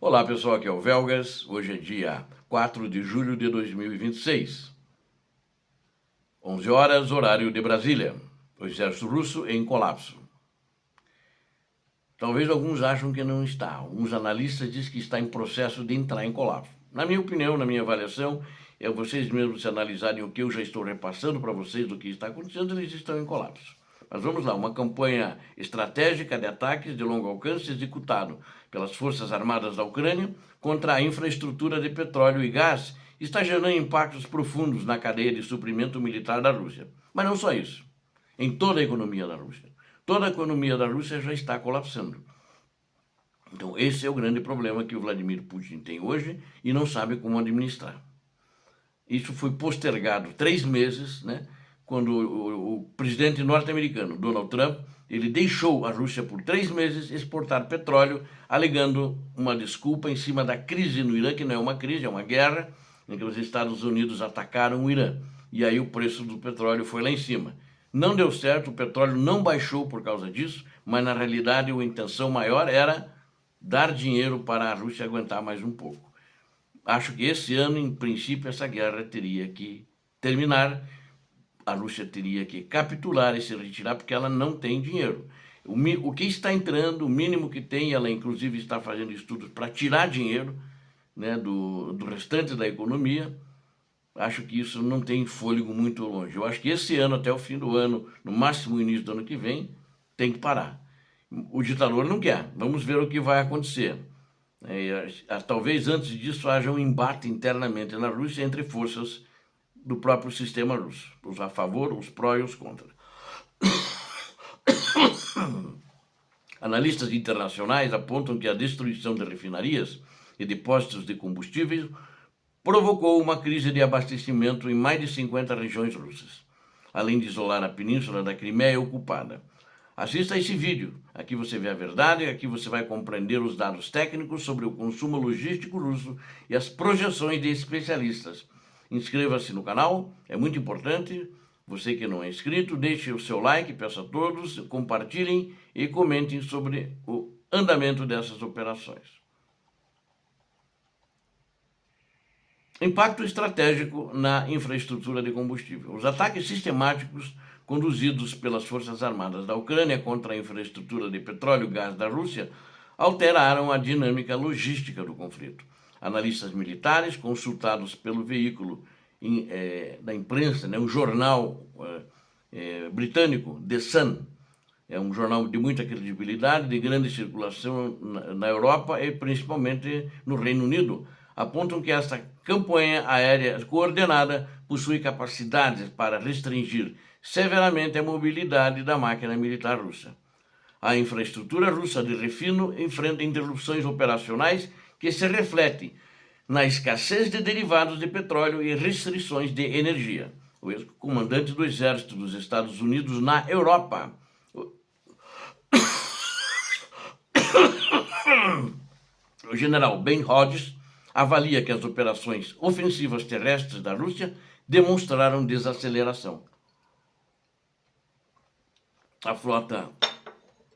Olá pessoal, aqui é o Velgas. Hoje é dia 4 de julho de 2026. 11 horas, horário de Brasília. O exército russo em colapso. Talvez alguns acham que não está. Alguns analistas dizem que está em processo de entrar em colapso. Na minha opinião, na minha avaliação, é vocês mesmos se analisarem o que eu já estou repassando para vocês do que está acontecendo, eles estão em colapso. Mas vamos lá, uma campanha estratégica de ataques de longo alcance executado pelas Forças Armadas da Ucrânia contra a infraestrutura de petróleo e gás está gerando impactos profundos na cadeia de suprimento militar da Rússia. Mas não só isso, em toda a economia da Rússia. Toda a economia da Rússia já está colapsando. Então esse é o grande problema que o Vladimir Putin tem hoje e não sabe como administrar. Isso foi postergado 3 meses, né? Quando o presidente norte-americano, Donald Trump, ele deixou a Rússia por 3 meses exportar petróleo, alegando uma desculpa em cima da crise no Irã, que não é uma crise, é uma guerra, em que os Estados Unidos atacaram o Irã. E aí o preço do petróleo foi lá em cima. Não deu certo, o petróleo não baixou por causa disso, mas na realidade a intenção maior era dar dinheiro para a Rússia aguentar mais um pouco. Acho que esse ano, em princípio, essa guerra teria que terminar. A Rússia teria que capitular e se retirar porque ela não tem dinheiro. O que está entrando, o mínimo que tem, ela inclusive está fazendo estudos para tirar dinheiro, né, do restante da economia. Acho que isso não tem fôlego muito longe. Eu acho que esse ano, até o fim do ano, no máximo o início do ano que vem, tem que parar. O ditador não quer. Vamos ver o que vai acontecer. Talvez antes disso haja um embate internamente na Rússia entre forças do próprio sistema russo, os a favor, os pró e os contra. Analistas internacionais apontam que a destruição de refinarias e depósitos de combustíveis provocou uma crise de abastecimento em mais de 50 regiões russas, além de isolar a península da Crimeia ocupada. Assista a esse vídeo, aqui você vê a verdade, aqui você vai compreender os dados técnicos sobre o consumo logístico russo e as projeções de especialistas. Inscreva-se no canal, é muito importante. Você que não é inscrito, deixe o seu like, peço a todos, compartilhem e comentem sobre o andamento dessas operações. Impacto estratégico na infraestrutura de combustível. Os ataques sistemáticos conduzidos pelas Forças Armadas da Ucrânia contra a infraestrutura de petróleo e gás da Rússia alteraram a dinâmica logística do conflito. Analistas militares, consultados pelo veículo da imprensa, né, um jornal britânico, The Sun, é um jornal de muita credibilidade, de grande circulação na Europa e principalmente no Reino Unido, apontam que esta campanha aérea coordenada possui capacidades para restringir severamente a mobilidade da máquina militar russa. A infraestrutura russa de refino enfrenta interrupções operacionais que se refletem na escassez de derivados de petróleo e restrições de energia. O ex-comandante do Exército dos Estados Unidos na Europa, o general Ben Hodges, avalia que as operações ofensivas terrestres da Rússia demonstraram desaceleração. A frota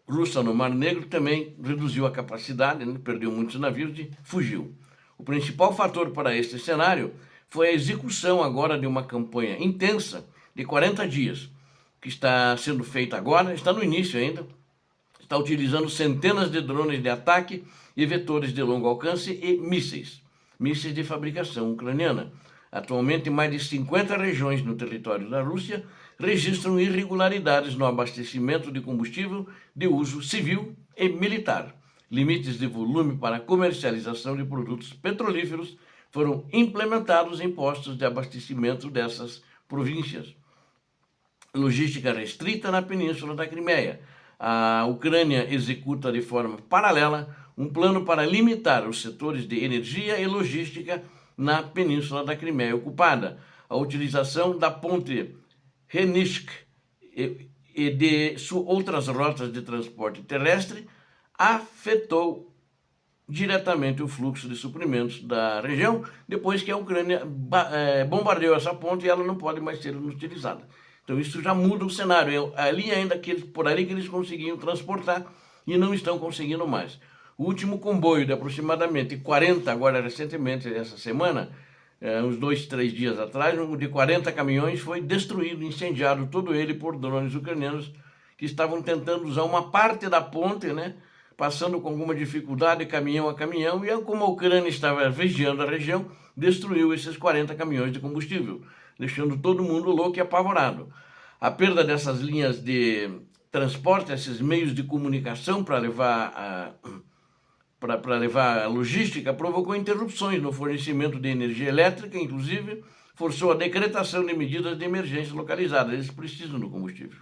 russa no Mar Negro também reduziu a capacidade, né? Perdeu muitos navios e fugiu. O principal fator para este cenário foi a execução agora de uma campanha intensa de 40 dias, que está sendo feita agora, está no início ainda, está utilizando centenas de drones de ataque e vetores de longo alcance e mísseis de fabricação ucraniana. Atualmente, mais de 50 regiões no território da Rússia registram irregularidades no abastecimento de combustível de uso civil e militar. Limites de volume para comercialização de produtos petrolíferos foram implementados em postos de abastecimento dessas províncias. Logística restrita na península da Crimeia. A Ucrânia executa de forma paralela um plano para limitar os setores de energia e logística na península da Crimeia ocupada. A utilização da ponte Renishk e de outras rotas de transporte terrestre afetou diretamente o fluxo de suprimentos da região, depois que a Ucrânia bombardeou essa ponte e ela não pode mais ser utilizada. Então isso já muda o cenário. Ali ainda por ali que eles conseguiam transportar e não estão conseguindo mais. O último comboio de aproximadamente 40, agora recentemente, essa semana, uns 2, 3 dias atrás, de 40 caminhões foi destruído, incendiado todo ele por drones ucranianos que estavam tentando usar uma parte da ponte, né, passando com alguma dificuldade, caminhão a caminhão, e como a Ucrânia estava vigiando a região, destruiu esses 40 caminhões de combustível, deixando todo mundo louco e apavorado. A perda dessas linhas de transporte, esses meios de comunicação para levar a logística, provocou interrupções no fornecimento de energia elétrica, inclusive forçou a decretação de medidas de emergência localizadas. Eles precisam do combustível.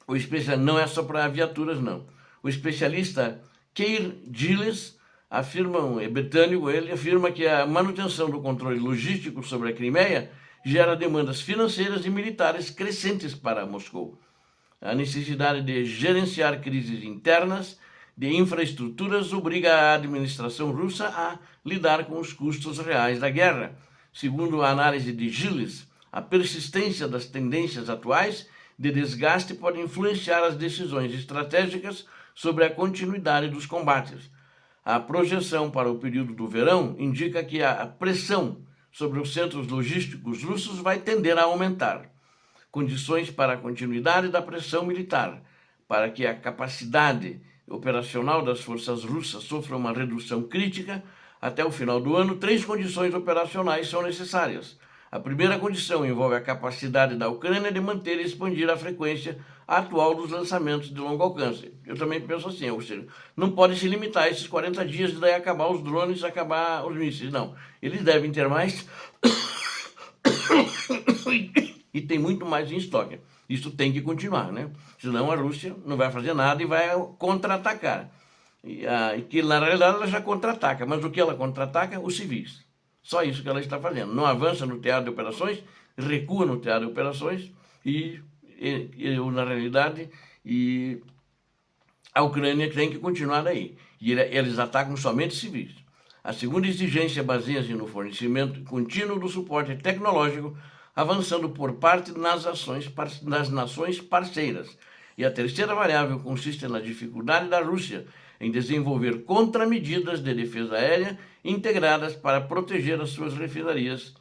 O especialista não é só para viaturas, não. O especialista Keir Giles afirma, é britânico, ele afirma que a manutenção do controle logístico sobre a Crimeia gera demandas financeiras e militares crescentes para Moscou. A necessidade de gerenciar crises internas de infraestruturas obriga a administração russa a lidar com os custos reais da guerra. Segundo a análise de Giles, a persistência das tendências atuais de desgaste pode influenciar as decisões estratégicas sobre a continuidade dos combates. A projeção para o período do verão indica que a pressão sobre os centros logísticos russos vai tender a aumentar. Condições para a continuidade da pressão militar, para que a capacidade operacional das forças russas sofra uma redução crítica até o final do ano, 3 condições operacionais são necessárias. A primeira condição envolve a capacidade da Ucrânia de manter e expandir a frequência atual dos lançamentos de longo alcance. Eu também penso assim, ou seja, não pode se limitar a esses 40 dias de daí acabar os drones, acabar os mísseis, não. Eles devem ter mais e tem muito mais em estoque. Isso tem que continuar, né? Senão a Rússia não vai fazer nada e vai contra-atacar. E que na realidade ela já contra-ataca, mas o que ela contra-ataca? Os civis. Só isso que ela está fazendo. Não avança no teatro de operações, recua no teatro de operações na realidade, a Ucrânia tem que continuar aí. E eles atacam somente civis. A segunda exigência baseia-se no fornecimento contínuo do suporte tecnológico, avançando por parte das nações parceiras. E a terceira variável consiste na dificuldade da Rússia em desenvolver contramedidas de defesa aérea integradas para proteger as suas refinarias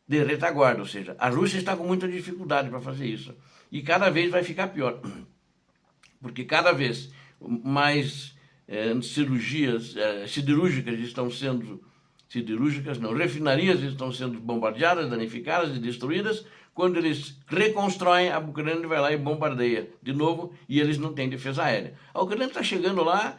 de retaguarda, ou seja, a Rússia está com muita dificuldade para fazer isso. E cada vez vai ficar pior, porque cada vez mais cirurgias siderúrgicas estão sendo refinarias estão sendo bombardeadas, danificadas e destruídas. Quando eles reconstroem, a Ucrânia vai lá e bombardeia de novo e eles não têm defesa aérea. A Ucrânia está chegando lá,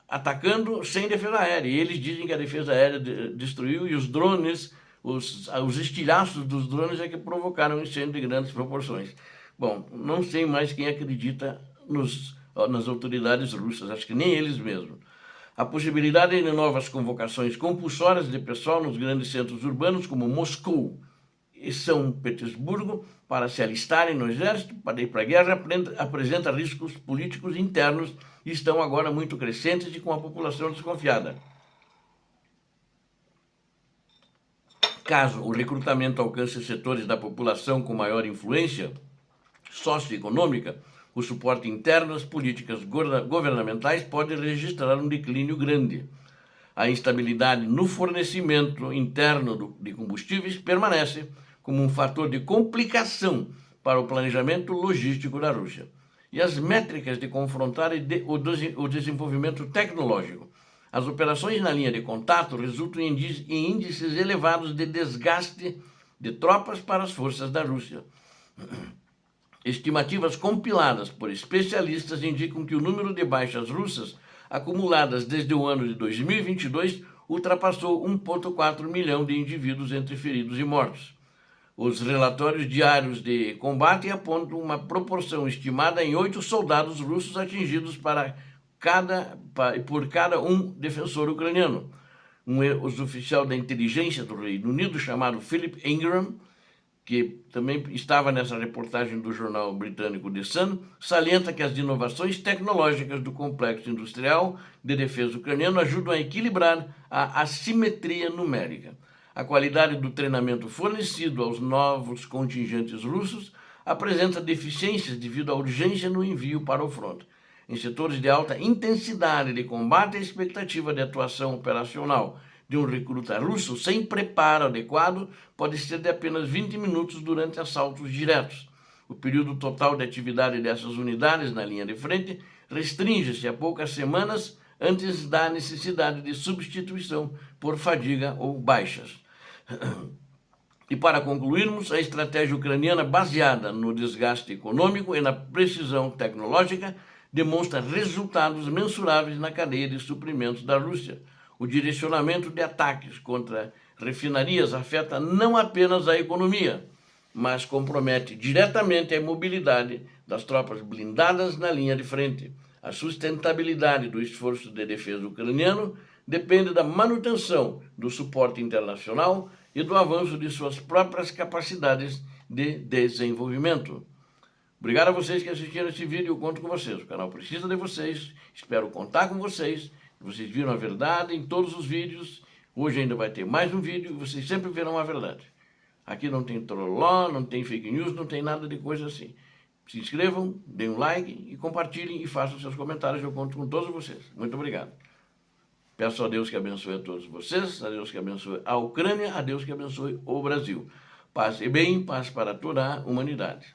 atacando sem defesa aérea. E eles dizem que a defesa aérea destruiu e os drones, os estilhaços dos drones é que provocaram um incêndio de grandes proporções. Bom, não sei mais quem acredita nas autoridades russas, acho que nem eles mesmos. A possibilidade de novas convocações compulsórias de pessoal nos grandes centros urbanos como Moscou e São Petersburgo para se alistarem no exército, para ir para a guerra, apresenta riscos políticos internos e estão agora muito crescentes e com a população desconfiada. Caso o recrutamento alcance setores da população com maior influência socioeconômica, o suporte interno às políticas governamentais pode registrar um declínio grande. A instabilidade no fornecimento interno de combustíveis permanece como um fator de complicação para o planejamento logístico da Rússia. E as métricas de confrontar o desenvolvimento tecnológico. As operações na linha de contato resultam em índices elevados de desgaste de tropas para as forças da Rússia. Estimativas compiladas por especialistas indicam que o número de baixas russas acumuladas desde o ano de 2022 ultrapassou 1,4 milhão de indivíduos entre feridos e mortos. Os relatórios diários de combate apontam uma proporção estimada em 8 soldados russos atingidos por cada um defensor ucraniano. Um ex-oficial da inteligência do Reino Unido, chamado Philip Ingram, que também estava nessa reportagem do jornal britânico The Sun, salienta que as inovações tecnológicas do complexo industrial de defesa ucraniano ajudam a equilibrar a assimetria numérica. A qualidade do treinamento fornecido aos novos contingentes russos apresenta deficiências devido à urgência no envio para o fronte. em setores de alta intensidade de combate, a expectativa de atuação operacional de um recruta russo sem preparo adequado pode ser de apenas 20 minutos durante assaltos diretos. O período total de atividade dessas unidades na linha de frente restringe-se a poucas semanas antes da necessidade de substituição por fadiga ou baixas. E para concluirmos, a estratégia ucraniana baseada no desgaste econômico e na precisão tecnológica demonstra resultados mensuráveis na cadeia de suprimentos da Rússia. O direcionamento de ataques contra refinarias afeta não apenas a economia, mas compromete diretamente a mobilidade das tropas blindadas na linha de frente. A sustentabilidade do esforço de defesa ucraniano depende da manutenção do suporte internacional e do avanço de suas próprias capacidades de desenvolvimento. Obrigado a vocês que assistiram esse vídeo, eu conto com vocês. O canal precisa de vocês, espero contar com vocês. Vocês viram a verdade em todos os vídeos. Hoje ainda vai ter mais um vídeo e vocês sempre verão a verdade. Aqui não tem trolló, não tem fake news, não tem nada de coisa assim. Se inscrevam, deem um like e compartilhem e façam seus comentários. Eu conto com todos vocês. Muito obrigado. Peço a Deus que abençoe a todos vocês, a Deus que abençoe a Ucrânia, a Deus que abençoe o Brasil. Paz e bem, paz para toda a humanidade.